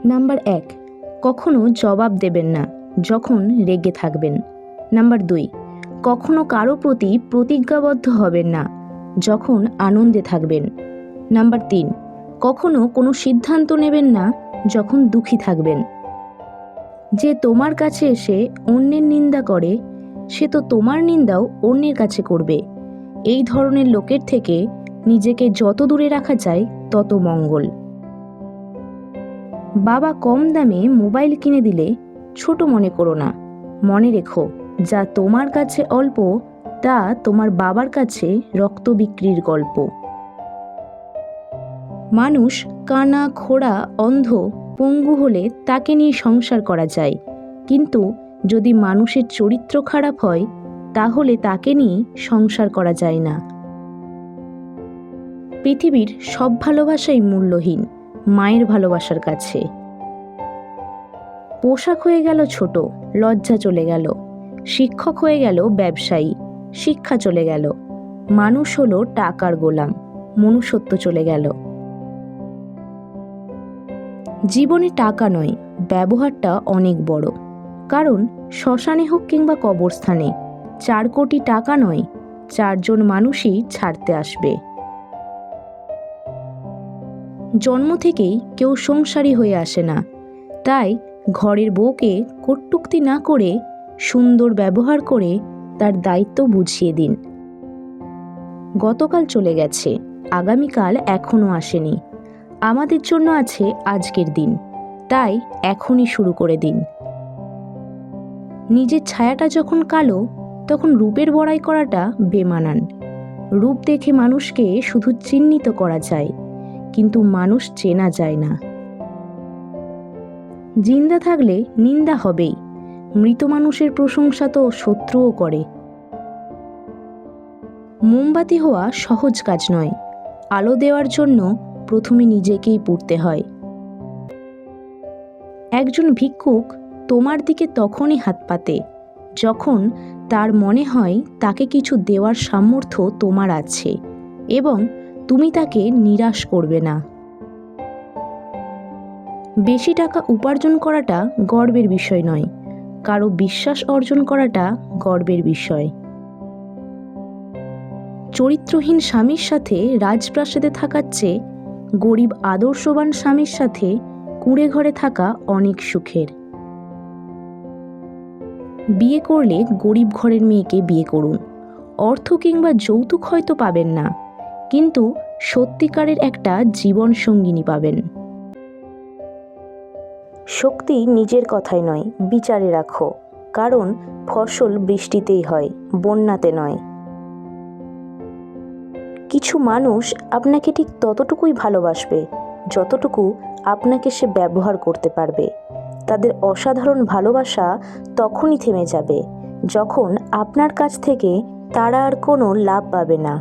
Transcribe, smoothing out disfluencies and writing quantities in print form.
Number ১, কখনো জবাব দেবেন না যখন রেগে থাকবেন। নাম্বার ২, কখনো কারো প্রতি প্রতিজ্ঞাবদ্ধ হবেন না যখন আনন্দে থাকবেন। নাম্বার ৩, কখনো কোনো সিদ্ধান্ত নেবেন না যখন দুঃখী থাকবেন। যে তোমার কাছে এসে অন্যের নিন্দা করে সে তো তোমার নিন্দাও অন্যের কাছে করবে। এই ধরনের লোকের থেকে নিজেকে যত দূরে রাখা যায় তত মঙ্গল। বাবা কম দামে মোবাইল কিনে দিলে ছোট মনে করো না। মনে রেখো, যা তোমার কাছে অল্প তা তোমার বাবার কাছে রক্ত বিক্রির গল্প। মানুষ কানা, খোড়া, অন্ধ, পঙ্গু হলে তাকে নিয়ে সংসার করা যায়, কিন্তু যদি মানুষের চরিত্র খারাপ হয় তাহলে তাকে নিয়ে সংসার করা যায় না। পৃথিবীর সব ভালোবাসাই মূল্যহীন মায়ের ভালোবাসার কাছে। পোশাক হয়ে গেল ছোট, লজ্জা চলে গেল। শিক্ষক হয়ে গেল ব্যবসায়ী, শিক্ষা চলে গেল। মানুষ হলো টাকার গোলাম, মনুষ্যত্ব চলে গেল। জীবনে টাকা নয়, ব্যবহারটা অনেক বড়। কারণ শ্মশানে হোক কিংবা কবরস্থানে 4 কোটি টাকা নয়, 4 জন মানুষই ছাড়তে আসবে। জন্ম থেকেই কেউ সংসারী হয়ে আসে না, তাই ঘরের বউকে কটূক্তি না করে সুন্দর ব্যবহার করে তার দায়িত্ব বুঝিয়ে দিন। গতকাল চলে গেছে, আগামীকাল এখনও আসেনি। আমাদের জন্য আছে আজকের দিন, তাই এখনই শুরু করে দিন। নিজের ছায়াটা যখন কালো তখন রূপের বড়াই করাটা বেমানান। রূপ দেখে মানুষকে শুধু চিহ্নিত করা যায়, কিন্তু মানুষ চেনা যায় না। জিন্দা থাকলে নিন্দা হবেই, মৃত মানুষের প্রশংসা তো শত্রুও করে। মোমবাতি হওয়া সহজ কাজ নয়, আলো দেওয়ার জন্য প্রথমে নিজেকেই পুড়তে হয়। একজন ভিক্ষুক তোমার দিকে তখনই হাত পাতে যখন তার মনে হয় তাকে কিছু দেওয়ার সামর্থ্য তোমার আছে এবং তুমি তাকে নিরাশ করবে না। বেশি টাকা উপার্জন করাটা গর্বের বিষয় নয়, কারো বিশ্বাস অর্জন করাটা গর্বের বিষয়। চরিত্রহীন স্বামীর সাথে রাজপ্রাসাদে থাকার চেয়ে গরিব আদর্শবান স্বামীর সাথে কুঁড়ে ঘরে থাকা অনেক সুখের। বিয়ে করলে গরিব ঘরের মেয়েকে বিয়ে করুন। অর্থ কিংবা যৌতুক হয়তো পাবেন না, কিন্তু সত্যিকারের একটা জীবন সঙ্গিনী পাবেন। শক্তি নিজের কথায় নয়, বিচারে রাখো, কারণ ফসল বৃষ্টিতেই হয়, বন্যাতে নয়। কিছু মানুষ আপনাকে ঠিক ততটুকুই ভালোবাসবে যতটুকু আপনাকে সে ব্যবহার করতে পারবে। তাদের অসাধারণ ভালোবাসা তখনই থেমে যাবে যখন আপনার কাছ থেকে তারা আর কোনো লাভ পাবে না।